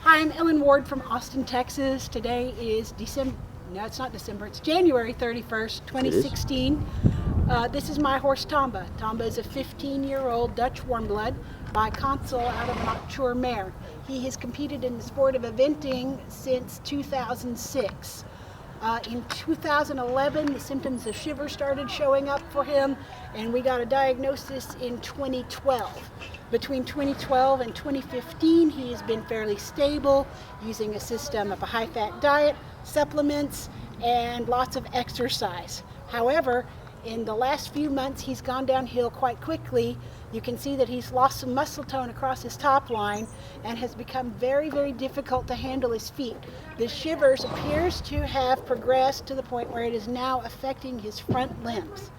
Hi, I'm Ellen Ward from Austin, Texas. Today is it's January 31st, 2016. This is my horse Tomba. Tomba is a 15-year-old Dutch warmblood by Consul out of an mature mare. He has competed in the sport of eventing since 2006. In 2011, the symptoms of shivers started showing up for him, and we got a diagnosis in 2012. Between 2012 and 2015, he has been fairly stable, using a system of a high-fat diet, supplements, and lots of exercise. However, in the last few months, he's gone downhill quite quickly. You can see that he's lost some muscle tone across his top line and has become very, very difficult to handle his feet. The shivers appears to have progressed to the point where it is now affecting his front limbs.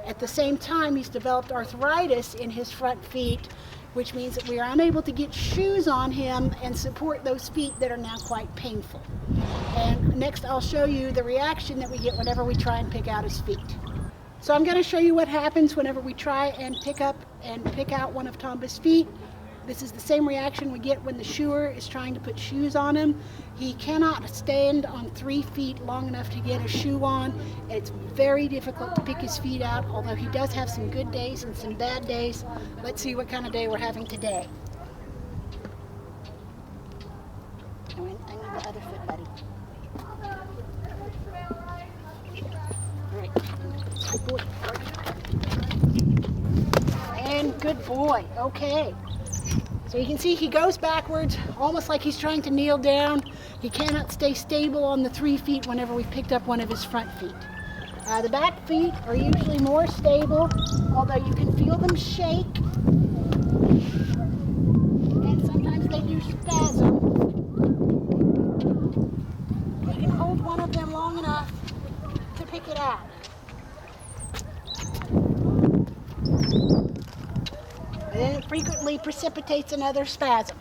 At the same time, he's developed arthritis in his front feet, which means that we are unable to get shoes on him and support those feet that are now quite painful. And next I'll show you the reaction that we get whenever we try and pick out his feet. So I'm going to show you what happens whenever we try and pick out one of Tomba's feet. This is the same reaction we get when the shoer is trying to put shoes on him. He cannot stand on 3 feet long enough to get a shoe on. It's very difficult to pick his feet out, although he does have some good days and some bad days. Let's see what kind of day we're having today. I need the other foot, buddy. All right. Good boy. And good boy. Okay. So you can see he goes backwards, almost like he's trying to kneel down. He cannot stay stable on the 3 feet whenever we picked up one of his front feet. The back feet are usually more stable, although you can feel them shake. And sometimes they do spasm. You can hold one of them long enough to pick it out. And then it frequently precipitates another spasm.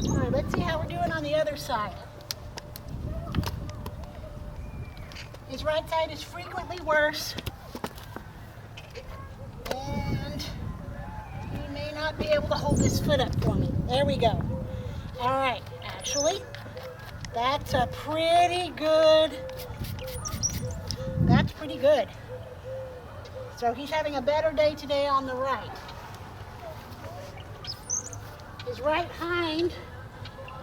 All right, let's see how we're doing on the other side. His right side is frequently worse, and he may not be able to hold his foot up for me. There we go. All right, actually, that's pretty good. That's pretty good. So he's having a better day today on the right. His right hind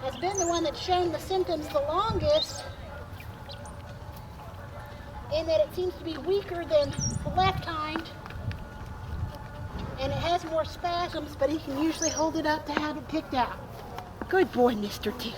has been the one that's shown the symptoms the longest, in that it seems to be weaker than the left hind, and it has more spasms, but he can usually hold it up to have it picked out. Good boy, Mr. T.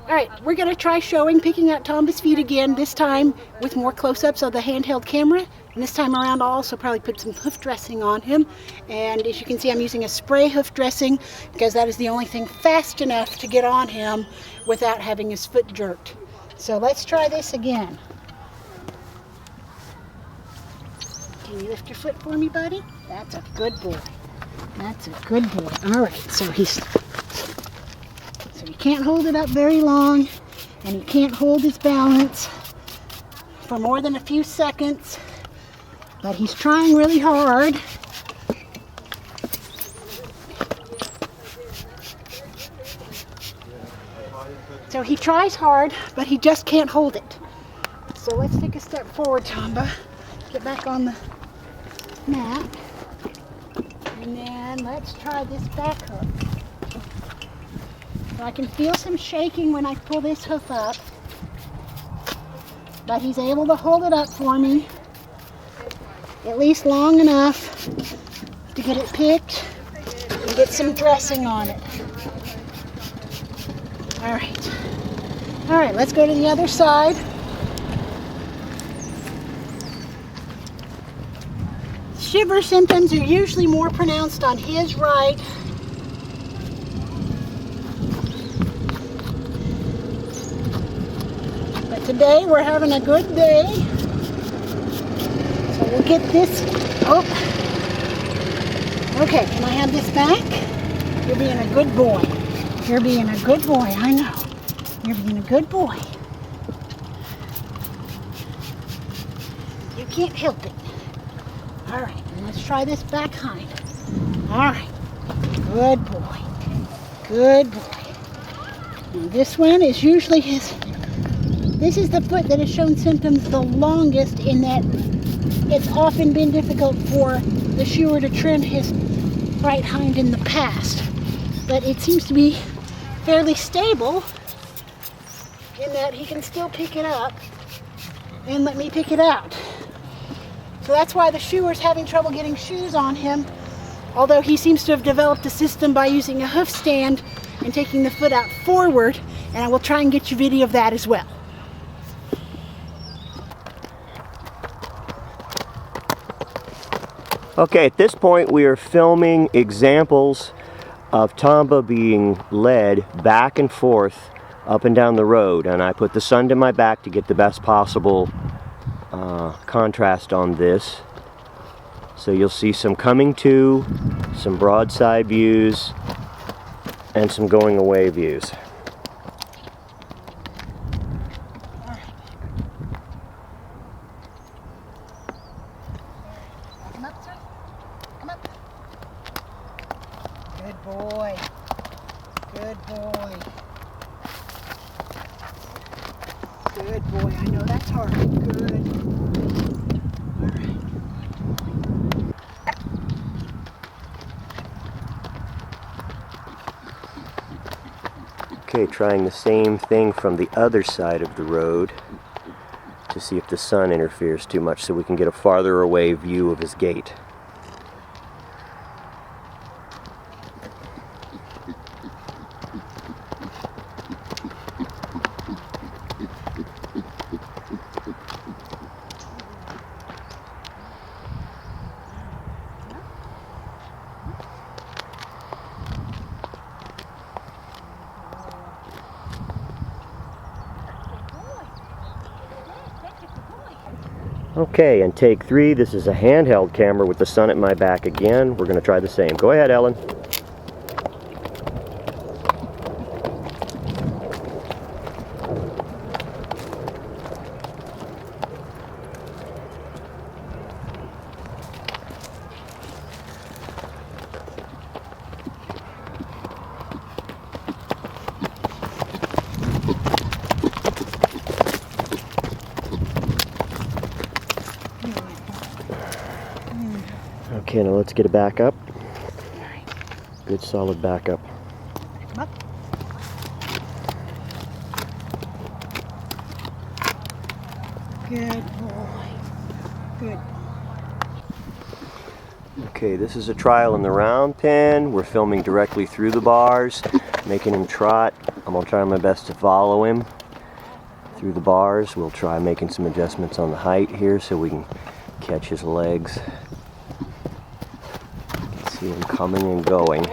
All right, we're going to try picking out Tomba's feet again, this time with more close-ups of the handheld camera. And this time around, I'll also probably put some hoof dressing on him. And as you can see, I'm using a spray hoof dressing because that is the only thing fast enough to get on him without having his foot jerked. So let's try this again. Can you lift your foot for me, buddy? That's a good boy. That's a good boy. All right, so he can't hold it up very long, and he can't hold his balance for more than a few seconds, but he's trying really hard. So he tries hard, but he just can't hold it. So let's take a step forward, Tomba. Get back on the mat. And then let's try this back hook. So I can feel some shaking when I pull this hoof up, but he's able to hold it up for me, at least long enough to get it picked and get some dressing on it. All right, let's go to the other side. Shiver symptoms are usually more pronounced on his right. But today we're having a good day. So we'll get this. Oh. Okay, can I have this back? You're being a good boy. You're being a good boy, I know. You're being a good boy. You can't help it. All right, let's try this back hind. All right. Good boy. Good boy. Now this one is usually this is the foot that has shown symptoms the longest, in that it's often been difficult for the shoer to trim his right hind in the past. But it seems to be fairly stable in that he can still pick it up and let me pick it out. So that's why the shoer's having trouble getting shoes on him, although he seems to have developed a system by using a hoof stand and taking the foot out forward, and I will try and get you video of that as well. Okay, at this point we are filming examples of Tomba being led back and forth up and down the road, and I put the sun to my back to get the best possible contrast on this. So you'll see some coming to, some broadside views, and some going away views. Come up, son. Come up. Good boy. Good boy. Good boy. I know that's hard. Good. All right. Okay, trying the same thing from the other side of the road to see if the sun interferes too much, so we can get a farther away view of his gait. Okay, and take 3. This is a handheld camera with the sun at my back again. We're going to try the same. Go ahead, Ellen. Okay, now let's get a back up. Good solid back up. Come up. Good boy. Good. Okay, this is a trial in the round pen. We're filming directly through the bars, making him trot. I'm going to try my best to follow him through the bars. We'll try making some adjustments on the height here so we can catch his legs. See him coming and going.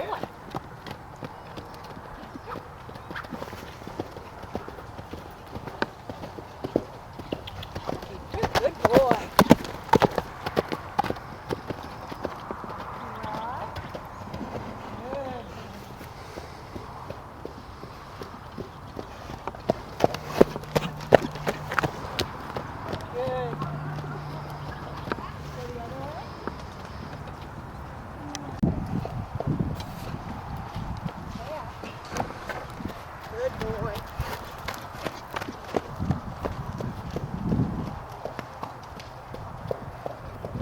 Good boy.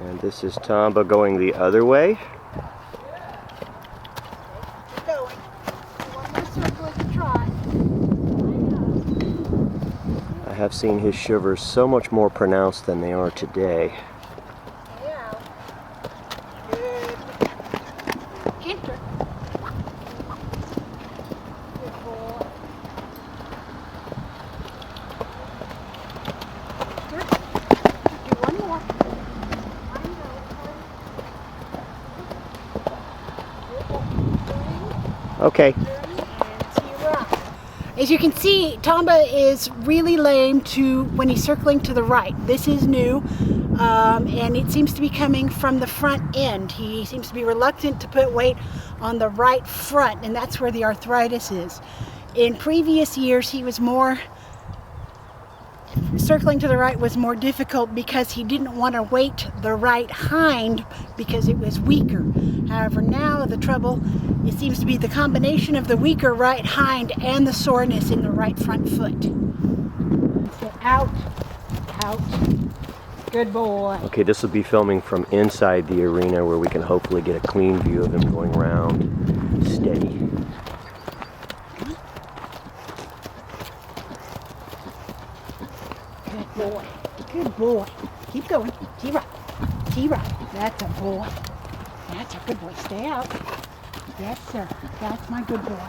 And this is Tomba going the other way. Going. One more circle to try. I have seen his shivers so much more pronounced than they are today. Yeah. Good. Canter. Good boy. Good. Do one more. Okay. As you can see, Tomba is really lame when he's circling to the right. This is new, and it seems to be coming from the front end. He seems to be reluctant to put weight on the right front, and that's where the arthritis is. In previous years, he was circling to the right was more difficult because he didn't want to weight the right hind because it was weaker. However, now the trouble It seems to be the combination of the weaker right hind and the soreness in the right front foot. So out, out. Good boy. Okay, this will be filming from inside the arena where we can hopefully get a clean view of him going around steady. Good boy. Good boy. Keep going. T-Rock. T-Rock. That's a boy. That's a good boy. Stay out. Yes, sir. That's my good boy.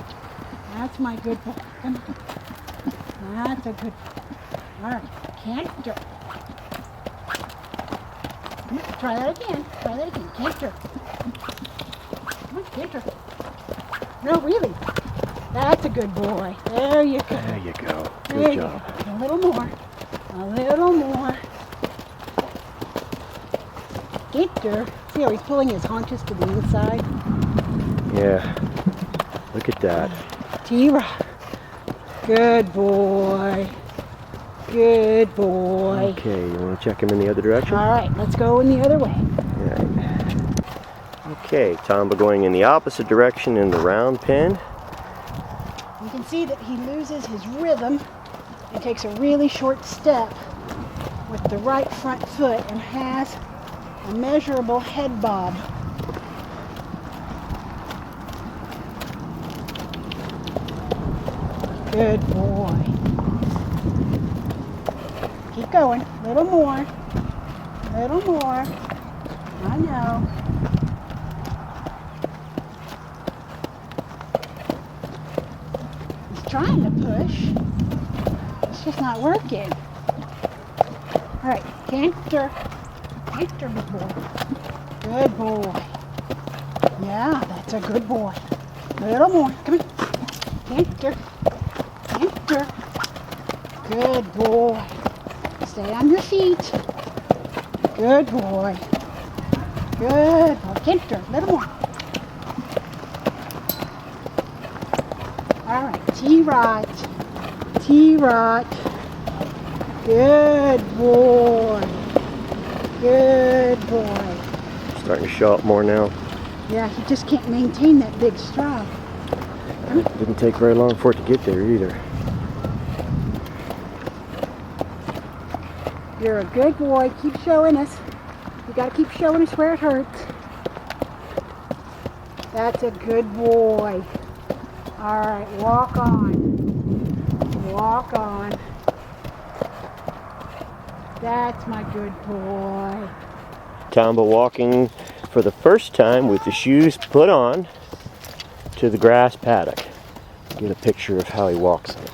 That's my good boy. Come on. That's a good boy. All right. Canter. Come on. Try that again. Try that again. Canter. Come on. Canter. No, really. That's a good boy. There you go. There you go. There Good you job. go. A little more. A little more. Canter. See how he's pulling his haunches to the inside? Yeah. Look at that. T-Rock. Good boy. Good boy. Okay, you want to check him in the other direction? All right, let's go in the other way. Right. Okay, Tomba going in the opposite direction in the round pen. You can see that he loses his rhythm and takes a really short step with the right front foot and has a measurable head bob. Good boy. Keep going. Little more. Little more. I know. He's trying to push. It's just not working. All right, canter. Canter, big boy. Good boy. Yeah, that's a good boy. Little more. Come on. Canter. Canter. Good boy. Stay on your feet. Good boy. Good boy. Canter. Little more. All right. T-Rot. T-Rot. Good boy. Good boy. Starting to show up more now. Yeah, he just can't maintain that big stride. It didn't take very long for it to get there either. You're a good boy. Keep showing us. You gotta keep showing us where it hurts. That's a good boy. All right, walk on. Walk on. That's my good boy. Tomba walking for the first time with the shoes put on to the grass paddock. Get a picture of how he walks on it.